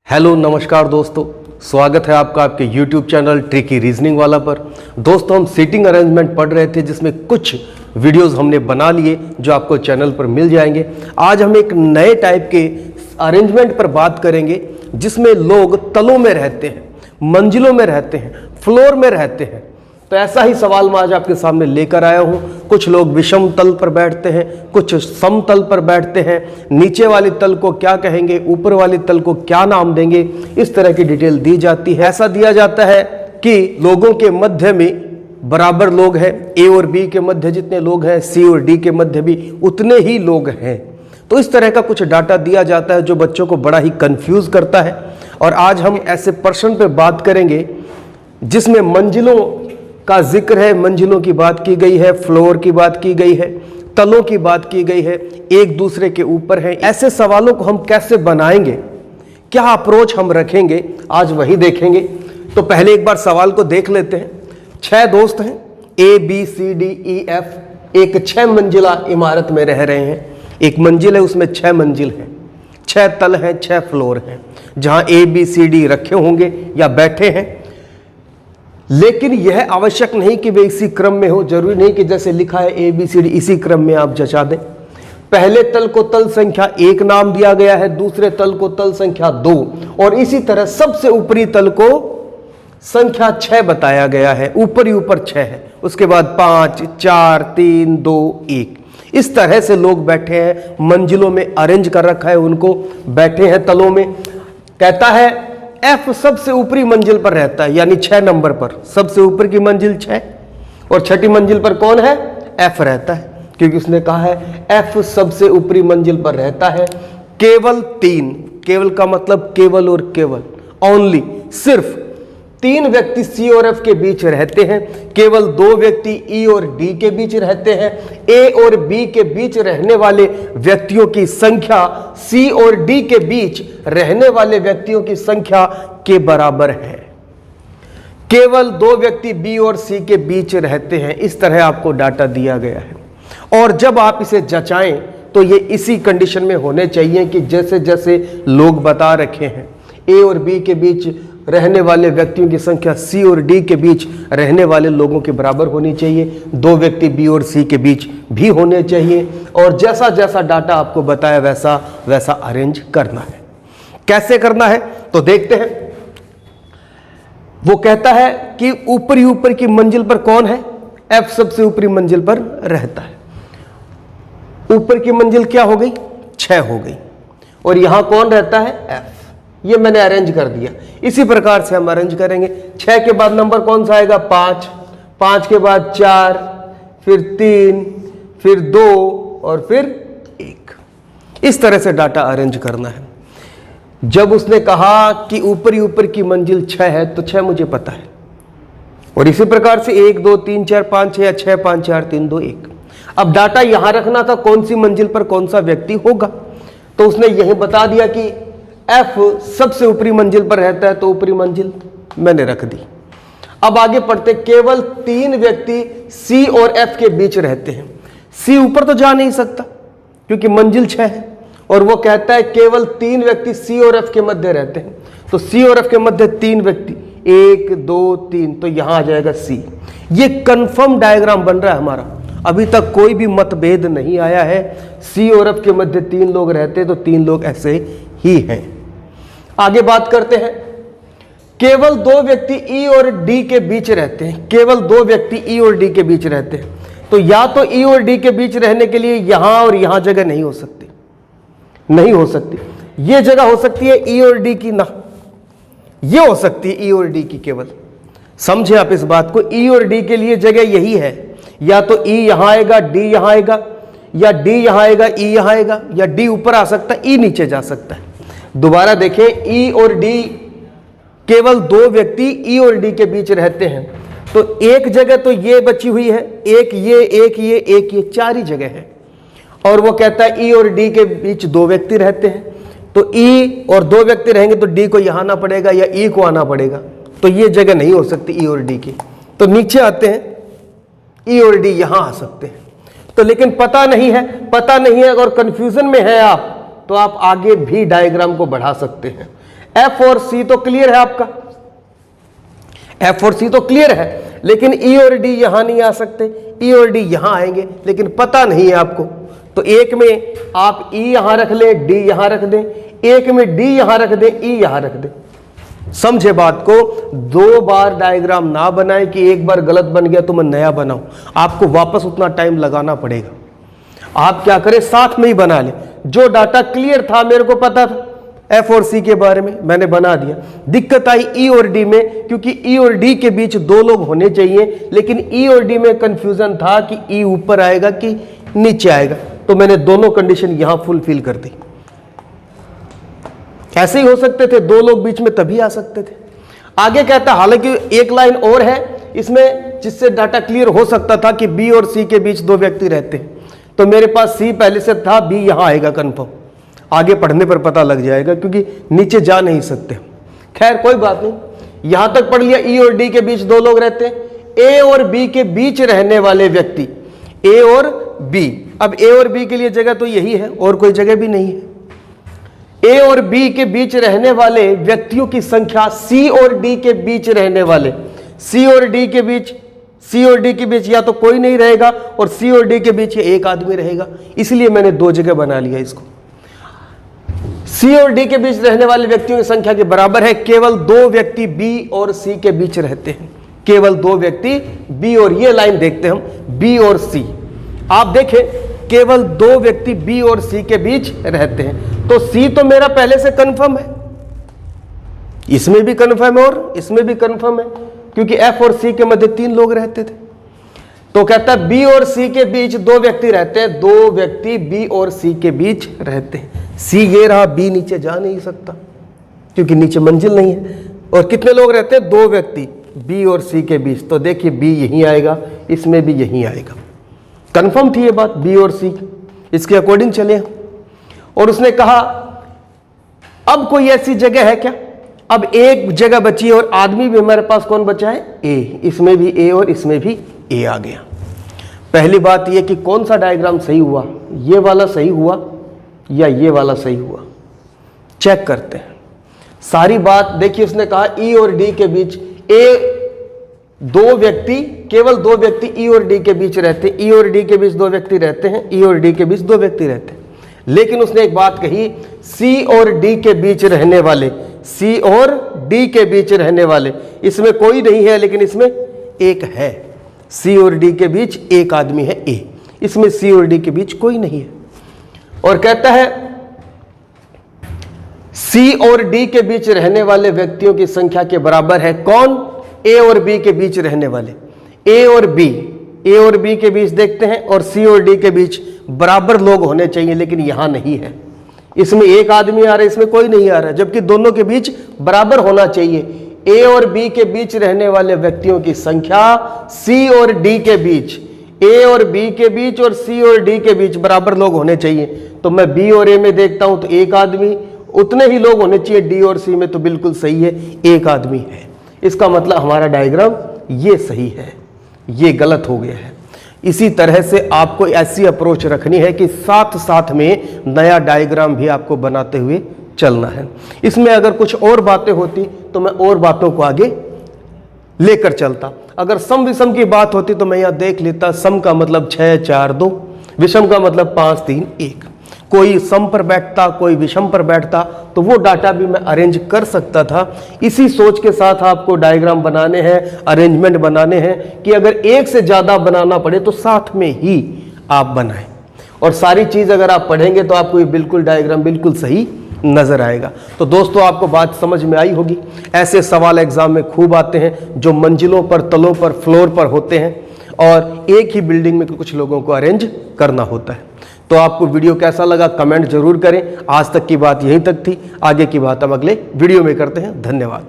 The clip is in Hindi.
हेलो नमस्कार दोस्तों, स्वागत है आपका आपके YouTube चैनल ट्रिकी रीजनिंग वाला पर। दोस्तों, हम सीटिंग अरेंजमेंट पढ़ रहे थे जिसमें कुछ वीडियोस हमने बना लिए जो आपको चैनल पर मिल जाएंगे। आज हम एक नए टाइप के अरेंजमेंट पर बात करेंगे जिसमें लोग तलों में रहते हैं, मंजिलों में रहते हैं, फ्लोर में रहते हैं। तो ऐसा ही सवाल मैं आज आपके सामने लेकर आया हूं। कुछ लोग विषम तल पर बैठते हैं, कुछ समतल पर बैठते हैं। नीचे वाले तल को क्या कहेंगे, ऊपर वाले तल को क्या नाम देंगे, इस तरह की डिटेल दी जाती है। ऐसा दिया जाता है कि लोगों के मध्य में बराबर लोग हैं। ए और बी के मध्य जितने लोग हैं, सी और डी के मध्य भी उतने ही लोग हैं। तो इस तरह का कुछ डाटा दिया जाता है जो बच्चों को बड़ा ही कंफ्यूज करता है। और आज हम ऐसे पर्सन पे बात करेंगे जिसमें मंजिलों का जिक्र है, मंजिलों की बात की गई है, फ्लोर की बात की गई है, तलों की बात की गई है, एक दूसरे के ऊपर है। ऐसे सवालों को हम कैसे बनाएंगे, क्या अप्रोच हम रखेंगे, आज वही देखेंगे। तो पहले एक बार सवाल को देख लेते हैं। 6 दोस्त हैं, A B C D E F, एक 6 मंजिला इमारत में रह रहे हैं। एक मंजिल है, उसमें 6 मंजिल हैं, 6 तल हैं, 6 फ्लोर हैं जहां ए बी सी डी रखे होंगे या बैठे हैं। लेकिन यह आवश्यक नहीं कि वे इसी क्रम में हो। जरूरी नहीं कि जैसे लिखा है ए बी सी डी इसी क्रम में आप जचा दें। पहले तल को तल संख्या 1 नाम दिया गया है, दूसरे तल को तल संख्या 2 और इसी तरह सबसे ऊपरी तल को संख्या 6 बताया गया है। ऊपर ही ऊपर 6 है, उसके बाद 5 4 3 2 1। इस तरह से लोग बैठे हैं, मंजिलों में अरेंज कर रखा है उनको, बैठे हैं तलों में। कहता है एफ सबसे ऊपरी मंजिल पर रहता है, यानी 6 नंबर पर सबसे ऊपर की मंजिल 6 और छठी मंजिल पर कौन है, एफ रहता है, क्योंकि उसने कहा है एफ सबसे ऊपरी मंजिल पर रहता है। केवल 3, केवल का मतलब केवल और केवल, ओनली, सिर्फ 3 व्यक्ति सी और एफ के बीच रहते हैं। केवल 2 व्यक्ति ई और डी के बीच रहते हैं। ए और बी के बीच रहने वाले व्यक्तियों की संख्या सी और डी के बीच रहने वाले व्यक्तियों की संख्या के बराबर है। केवल 2 व्यक्ति बी और सी के बीच रहते हैं। इस तरह आपको डाटा दिया गया है और जब आप इसे जचाएं तो ये इसी कंडीशन में होने चाहिए कि जैसे जैसे लोग बता रखे हैं। ए और बी के बीच रहने वाले व्यक्तियों की संख्या सी और डी के बीच रहने वाले लोगों के बराबर होनी चाहिए। 2 व्यक्ति बी और सी के बीच भी होने चाहिए और जैसा जैसा डाटा आपको बताया वैसा वैसा अरेंज करना है। कैसे करना है तो देखते हैं। वो कहता है कि ऊपर की मंजिल पर कौन है, एफ सबसे ऊपरी मंजिल पर रहता है। ऊपर की मंजिल क्या हो गई, 6 हो गई और यहां कौन रहता है, एफ। ये मैंने अरेंज कर दिया। इसी प्रकार से हम अरेंज करेंगे। 6 के बाद नंबर कौन सा आएगा, 5, 5 के बाद 4, फिर 3, फिर 2 और फिर 1। इस तरह से डाटा अरेंज करना है। जब उसने कहा कि ऊपर की मंजिल 6 है तो 6 मुझे पता है और इसी प्रकार से 1 2 3 4 5 6 या 6 5 4 3 2 1। अब डाटा यहां रखना था कौन सी मंजिल पर कौन सा व्यक्ति होगा, तो उसने यही बता दिया कि एफ सबसे ऊपरी मंजिल पर रहता है, तो ऊपरी मंजिल मैंने रख दी। अब आगे पढ़ते। केवल 3 व्यक्ति सी और एफ के बीच रहते हैं। सी ऊपर तो जा नहीं सकता क्योंकि मंजिल 6 है और वो कहता है केवल 3 व्यक्ति सी और एफ के मध्य रहते हैं। तो सी और एफ के मध्य 3 व्यक्ति, 1 2 3, तो यहां आ जाएगा सी। ये कंफर्म डायग्राम बन रहा है हमारा। अभी तक कोई भी मतभेद नहीं आया है। सी और एफ के मध्य 3 लोग रहते हैं तो 3 लोग ऐसे ही हैं। आगे बात करते हैं। केवल 2 व्यक्ति ई और डी के बीच रहते हैं। केवल 2 व्यक्ति ई और डी के बीच रहते हैं, तो या तो ई और डी के बीच रहने के लिए यहां और यहां जगह नहीं हो सकती, नहीं हो सकती। ये जगह हो सकती है ई और डी की, ना ये हो सकती है ई और डी की केवल। समझे आप इस बात को। ई और डी के लिए जगह यही है, या तो ई यहां आएगा, डी यहां आएगा, या डी यहां आएगा, ई यहां आएगा, या डी ऊपर आ सकता है, ई नीचे जा सकता है। दोबारा देखें, ई और डी, केवल 2 व्यक्ति ई और डी के बीच रहते हैं, तो एक जगह तो ये बची हुई है, एक ये, एक ये, एक ये, 4 ही जगह है। और वो कहता है ई और डी के बीच 2 व्यक्ति रहते हैं, तो ई और 2 व्यक्ति रहेंगे तो डी को यहां आना पड़ेगा या ई को आना पड़ेगा, तो ये जगह नहीं हो सकती ई और डी की। तो नीचे आते हैं, ई और डी यहां आ सकते हैं। तो लेकिन पता नहीं है और कंफ्यूजन में है आप, तो आप आगे भी डायग्राम को बढ़ा सकते हैं। एफ और सी तो क्लियर है आपका, एफ और सी तो क्लियर है, लेकिन ई और डी यहां नहीं आ सकते, ई और डी यहां आएंगे, लेकिन पता नहीं है आपको। तो एक में आप ई यहां रख लें, डी यहां रख दें, एक में डी यहां रख दें, ई यहां रख दें। समझे बात को, 2 बार डायग्राम ना बनाए कि एक बार गलत बन गया तो मैं नया बनाऊं, आपको वापस उतना टाइम लगाना पड़ेगा। आप क्या करें, साथ में ही बना ले। जो डाटा क्लियर था, मेरे को पता था एफ और सी के बारे में, मैंने बना दिया। दिक्कत आई ई और डी में, क्योंकि ई और डी के बीच 2 लोग होने चाहिए, लेकिन ई और डी में कंफ्यूजन था कि ई ऊपर आएगा कि नीचे आएगा, तो मैंने दोनों कंडीशन यहां फुलफिल कर दी। ऐसे ही हो सकते थे, 2 लोग बीच में तभी आ सकते थे। आगे कहता, हालांकि एक लाइन और है इसमें जिससे डाटा क्लियर हो सकता था कि बी और सी के बीच 2 व्यक्ति रहते हैं, तो मेरे पास सी पहले से था, बी यहां आएगा कंफर्म, आगे पढ़ने पर पता लग जाएगा, क्योंकि नीचे जा नहीं सकते। खैर कोई बात नहीं, यहां तक पढ़ लिया। ई और डी के बीच 2 लोग रहते हैं, ए और बी के बीच रहने वाले व्यक्ति, ए और बी। अब ए और बी के लिए जगह तो यही है, और कोई जगह भी नहीं है। ए और बी के बीच रहने वाले व्यक्तियों की संख्या, सी और डी के बीच रहने वाले, सी और डी के बीच, सी और डी के बीच या तो कोई नहीं रहेगा, और सी और डी के बीच एक आदमी रहेगा, इसलिए मैंने 2 जगह बना लिया इसको। सी और डी के बीच रहने वाले व्यक्तियों की संख्या के बराबर है केवल 2 व्यक्ति बी और सी के बीच रहते हैं, केवल 2 व्यक्ति बी और, ये लाइन देखते हम, बी और सी। आप देखें, केवल 2 व्यक्ति बी और सी के बीच रहते हैं, तो सी तो मेरा पहले से कंफर्म है, इसमें भी कंफर्म है और इसमें भी कंफर्म है, क्योंकि एफ और सी के मध्य 3 लोग रहते थे। तो कहता है बी और सी के बीच 2 व्यक्ति रहते हैं, 2 व्यक्ति बी और सी के बीच रहते हैं। सी ये रहा, बी नीचे जा नहीं सकता क्योंकि नीचे मंजिल नहीं है। और कितने लोग रहते हैं, 2 व्यक्ति बी और सी के बीच, तो देखिए बी यहीं आएगा, इसमें भी यहीं आएगा। कंफर्म थी ये बात, बी और सी, इसके अकॉर्डिंग चले। और उसने कहा अब कोई ऐसी जगह है क्या, अब एक जगह बची है और आदमी भी हमारे पास कौन बचा है, ए, इसमें भी ए और इसमें भी ए आ गया। पहली बात यह कि कौन सा डायग्राम सही हुआ, ये वाला सही हुआ या ये वाला सही हुआ, चेक करते हैं। सारी बात देखिए, उसने कहा ई और डी के बीच ए 2 व्यक्ति, केवल 2 व्यक्ति ई और डी के बीच रहते हैं, ई और डी के बीच 2 व्यक्ति रहते हैं, ई और डी के बीच 2 व्यक्ति रहते हैं। लेकिन उसने एक बात कही, सी और डी के बीच रहने वाले, सी और डी के बीच रहने वाले, इसमें कोई नहीं है लेकिन इसमें एक है। सी और डी के बीच एक आदमी है ए, इसमें सी और डी के बीच कोई नहीं है। और कहता है सी और डी के बीच रहने वाले व्यक्तियों की संख्या के बराबर है कौन, ए और बी के बीच रहने वाले। ए और बी, ए और बी के बीच देखते हैं, और सी और डी के बीच बराबर लोग होने चाहिए, लेकिन यहां नहीं है। इसमें एक आदमी आ रहा है, इसमें कोई नहीं आ रहा, जबकि दोनों के बीच बराबर होना चाहिए। ए और बी के बीच रहने वाले व्यक्तियों की संख्या सी और डी के बीच, ए और बी के बीच और सी और डी के बीच बराबर लोग होने चाहिए। तो मैं बी और ए में देखता हूं तो एक आदमी, उतने ही लोग होने चाहिए डी और सी में, तो बिल्कुल सही है, एक आदमी है। इसका मतलब हमारा डायग्राम ये सही है, ये गलत हो गया है। इसी तरह से आपको ऐसी अप्रोच रखनी है कि साथ साथ में नया डायग्राम भी आपको बनाते हुए चलना है। इसमें अगर कुछ और बातें होती तो मैं और बातों को आगे लेकर चलता। अगर सम विषम की बात होती तो मैं यहां देख लेता, सम का मतलब 6 4 2, विषम का मतलब 5 3 1। कोई सम पर बैठता, कोई विषम पर बैठता, तो वो डाटा भी मैं अरेंज कर सकता था। इसी सोच के साथ आपको डायग्राम बनाने हैं, अरेंजमेंट बनाने हैं कि अगर एक से ज़्यादा बनाना पड़े तो साथ में ही आप बनाएं। और सारी चीज़ अगर आप पढ़ेंगे तो आपको ये बिल्कुल डायग्राम बिल्कुल सही नज़र आएगा। तो दोस्तों आपको बात समझ में आई होगी। ऐसे सवाल एग्जाम में खूब आते हैं जो मंजिलों पर, तलों पर, फ्लोर पर होते हैं और एक ही बिल्डिंग में कुछ लोगों को अरेंज करना होता है। तो आपको वीडियो कैसा लगा कमेंट जरूर करें। आज तक की बात यहीं तक थी, आगे की बात हम अगले वीडियो में करते हैं। धन्यवाद।